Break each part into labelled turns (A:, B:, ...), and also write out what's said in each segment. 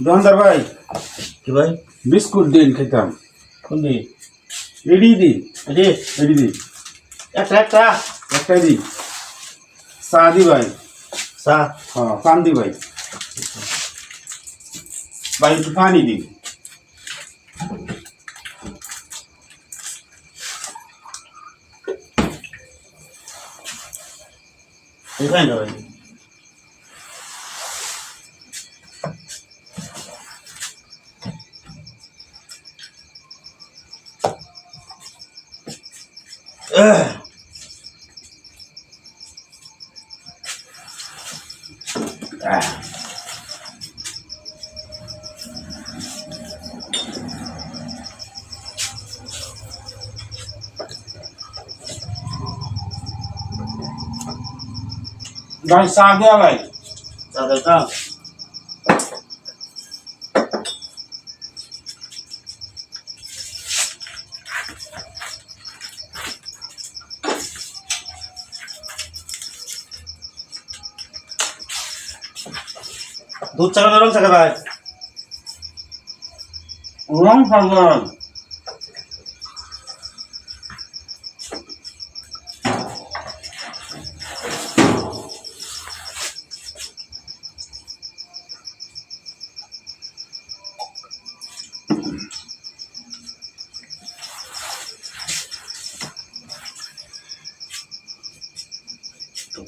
A: দোকানদার ভাই
B: কি ভাই?
A: বিস্কুট দিন খেতাম।
B: কোন দিন?
A: এডি দিন,
B: এটি
A: এডি দিন,
B: একটা একটা
A: একটাই দিন। চা দি ভাই,
B: চা
A: হ্যাঁ পান দি ভাই, ভাই একটু পানি দিন।
B: এখানে না ভাই।
A: ভাই চা দেয়া ভাই।
B: চা দরকার? দুধ চা না রং চা ভাই?
A: রং পাগল।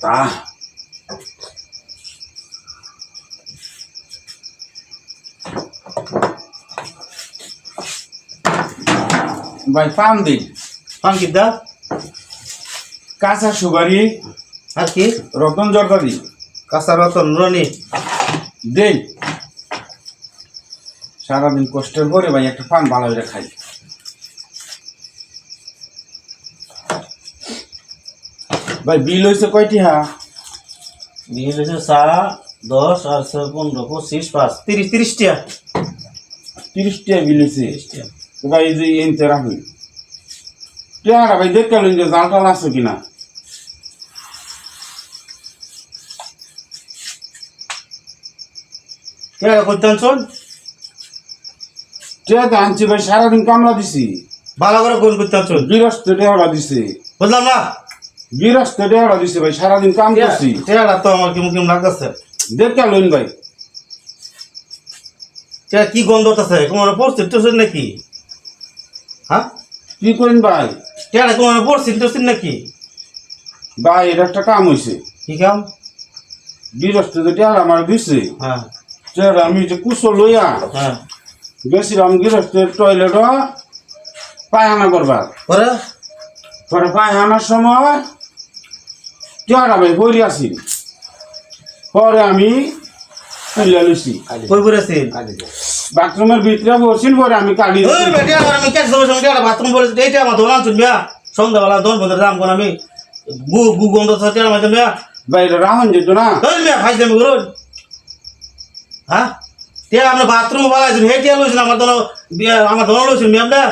A: তা ভাই পান দিন।
B: পান কি দা?
A: কাঁচা সুপারি
B: আর কি?
A: রতন জর্দা দিন।
B: কাঁচা রতন নুরানি
A: দেন। সারাদিন কষ্টের পরে ভাই একটা পান ভালো করে খাই। ভাই বিল হয়েছে কয়টি? হ্যাঁ
B: বিল হয়েছে চা 10 আর 15 25 5 30 30 টিয়া
A: 30 টাকা বিল হয়েছে।
B: 30 টিয়া।
A: তো ভাই এই যে এনতে রাখুন টিয়াটা ভাই দেখতে গেলেন যে জাল টাল আছে কিনা।
B: কে করতে আনছন?
A: টিয়াতে আনছি ভাই, সারাদিন কামলা দিছি।
B: ভালো করে কোন করতে আনছন?
A: গৃহস্থ টিয়াটা দিছে,
B: বুঝলাম না।
A: গৃহস্থ টিয়াটা দিছে ভাই, সারাদিন কাম করছি।
B: টিয়াটা তো আমার কেমন কেমন লাগতেছে।
A: দেখতে গেলেন ভাই।
B: টিয়া কি গন্ধ হতেছে? তোমার পড়ছিস টুসিস নাকি? হ্যাঁ
A: কি করেন ভাই?
B: টিয়াটা তোমার পড়ছিস টুসিস নাকি?
A: ভাই এটা একটা কাম হয়েছে।
B: কি কাম?
A: গৃহস্থ টিয়াটা আমার দিছে,
B: হ্যাঁ
A: টিয়াটা আমি যে কুশো লইয়া
B: হ্যাঁ
A: গেছিলাম গৃহস্থের টয়লেট পায়খানা করবার।
B: পরে
A: পরে পায়খানার সময় টিয়াটা ভাই বই আসি। পরে আমি তুলে লইছি,
B: কই পড়েছিস?
A: বাথরুমের ভিতরে বসছিল। পরে আমি কালি
B: ওই বেটা আমি কেস দেব সঙ্গে একটা বাথরুম বলে এইটা আমার দোকান শুনবিয়া সন্ধ্যাবেলা দোকান বন্ধ দাম কোন আমি গু গু গন্ধ থাকে আমার মিয়া।
A: বাইরে রাহন যেত না।
B: ওই মিয়া ফাইজ দেব করুন। হ্যাঁ তে আমরা বাথরুম বালাইছেন হেটিয়া লইছেন আমার দোকান লইছেন মিয়া আমরা।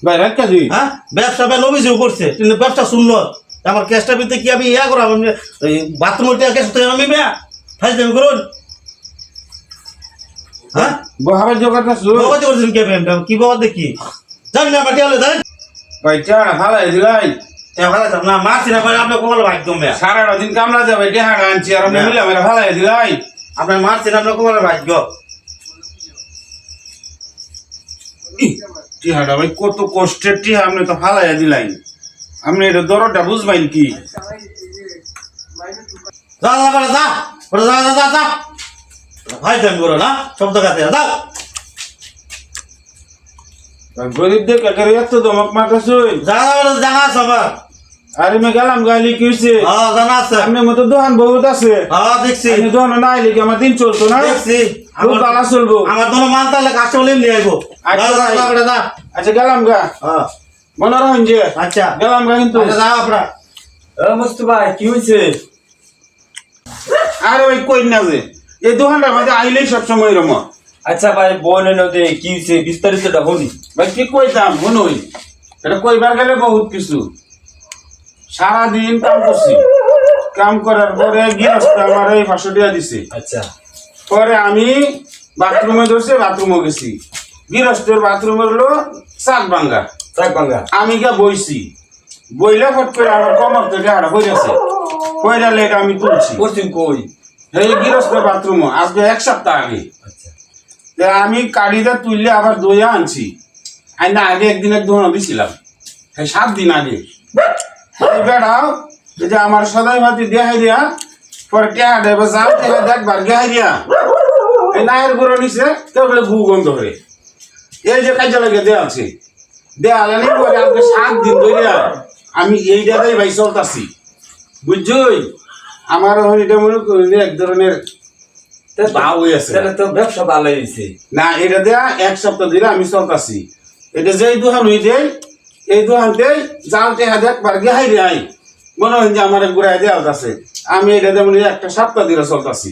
A: ভাই রাখা দিই।
B: হ্যাঁ ব্যবসা বে অভিযোগ করছে কিন্তু ব্যবসা শুনলো আমার কেসটা ভিতরে কি আমি ইয়া করাম ওই বাথরুমের টিয়া কেস তো আমি মিয়া ফাইজ দেব করুন। হ্যাঁ
A: বহাবার জোগাড় শুরু।
B: বাবাতে করছেন কে পেমটা কি বাবা দেখি জানি না আমার টিয়া লই দেন
A: ভাই টিয়াটা ফালাই দিলাই।
B: না মারছি না আপনি কখন ভাগ্য মেয়া
A: সারাটা দিন কামলা যাবে, টিয়াটা আনছি আর আমি মিলে মেরে ফালাই দিলাই।
B: আপনার মারছেন আপনার কখন ভাগ্য।
A: টিয়াটা ভাই কত কষ্টের টিয়া, আপনি তো ফালাই দিলাই। আপনি এটা দরটা বুঝবেন কি?
B: যা যা করে যা করে যা যা যা যা ভাই দেন করো না শব্দ কাতে যাও।
A: গরিবদের কাকারে এত দমক মারতেছ।
B: যা জানা সবার
A: আরে মে গেলাম গালি কি হইছে?
B: হ্যাঁ জানা আছে
A: আপনার মতো দোকান বহুত আছে।
B: হ্যাঁ দেখছি
A: আপনি দোকান না আইলে কি আমার দিন চলতো না?
B: দেখছি
A: খুব ভালো চলবো।
B: আমার দোনো মান তাহলে কাস্টমার নিয়ে আইবো।
A: আচ্ছা,
B: যা যা করে যা।
A: আচ্ছা গেলাম গা,
B: হ্যাঁ
A: মনে রাখুন যে
B: আচ্ছা
A: গেলাম গা কিন্তু।
B: আচ্ছা যাও আপনারা।
C: মস্তু ভাই কি হয়েছে?
A: আরে ওই কই না যে এই দোকানটার মধ্যে আইলেই সবসময় এরকম।
C: আচ্ছা ভাই বোন নদে কি হয়েছে বিস্তারিতটা বলি।
A: ভাই কি কইতাম শুনুই, এটা কইবার গেলে বহুত কিছু। সারাদিন কাম করছি, কাম করার পরে গৃহস্থ আমার এই 500 টাকা দিছে।
C: আচ্ছা
A: পরে আমি বাথরুমে ধরছে, বাথরুমে গেছি। গৃহস্থের বাথরুমে হলো চাক ভাঙ্গা। আমি গিয়া বইছি, বইলে ফট করে আমার কমর থেকে হাড়া হইয়াছে, কইরা লেগে আমি তুলছি।
C: পশ্চিম কই?
A: এই গৃহস্থের বাথরুম আজকে 1 সপ্তাহ আগে।
C: আচ্ছা
A: তা আমি কাড়িটা তুললে আবার দইয়া আনছি। আইনা আগে একদিনের দোয়া দিছিলাম, 7 দিন আগে। এই বেড়াও এই যে আমার সদাই ভাতি দেখাই দিয়া পরে টেহা দেবে, যাও টেহা দেখবার গেহাই দিয়া এই নায়ের গুঁড়ো নিছে, কেউ বলে গু গন্ধ করে। এই যে কাজে লাগে দেয়ালছে, দেয়ালানি পরে আজকে 7 দিন ধরে আমি এই জায়গায় ভাই চলতাছি, বুঝছই? আমার এটা মনে করি যে এক ধরনের ভাব হয়ে আছে।
C: তাহলে তো ব্যবসা ভালো হয়েছে।
A: না, এটা দেয়া 1 সপ্তাহ ধরে আমি চলতাছি। এটা যেই দোকান হই দেয়, এই দোকানতে জাল টেহা দেখবার গেহাই রে আই মনে হয় যে আমার ঘুরাই দেওয়া আছে। আমি এটা যেমন 1 সপ্তাহ ধরে চলতাছি।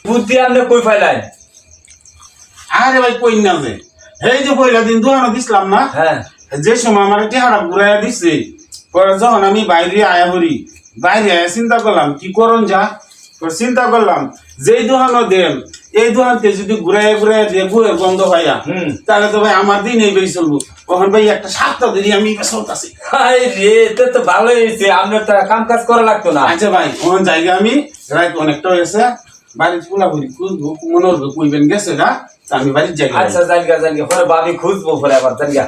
C: বুদ্ধি আপনি কই ফাইলাই?
A: আরে ভাই কই না যে এই যে পয়লা দিন দোকানে দিছিলাম না,
C: হ্যাঁ
A: যে সময় আমার টেহারা ঘুরাইয়া দিচ্ছে, পরে যখন আমি বাইরে আয়া করি, বাইরে আয়া চিন্তা করলাম কি করুন যা। চিন্তা করলাম যেই দোকানও দেন, এই দোকানতে যদি ঘুরাইয়া ঘুরাইয়া দিয়ে গুড়ের গন্ধ হইয়া, তাহলে তো ভাই আমার দিন এই বেশি চলবো। তখন ভাই 1 সপ্তাহ ধরে আমি চলতাছি।
C: হাই রে, এটা তো ভালো হয়েছে, আপনার তো কাম কাজ করা লাগতো না।
A: আচ্ছা ভাই, ওখান জায়গা আমি রাত অনেকটা হয়েছে, বাড়ির ফুলাফুলি খুঁজবো, মনে হলো কইবেন গেছে না, আমি বাড়ির জায়গা।
C: আচ্ছা জানগা পরে ভাবি খুঁজবো, পরে আবার জানগা।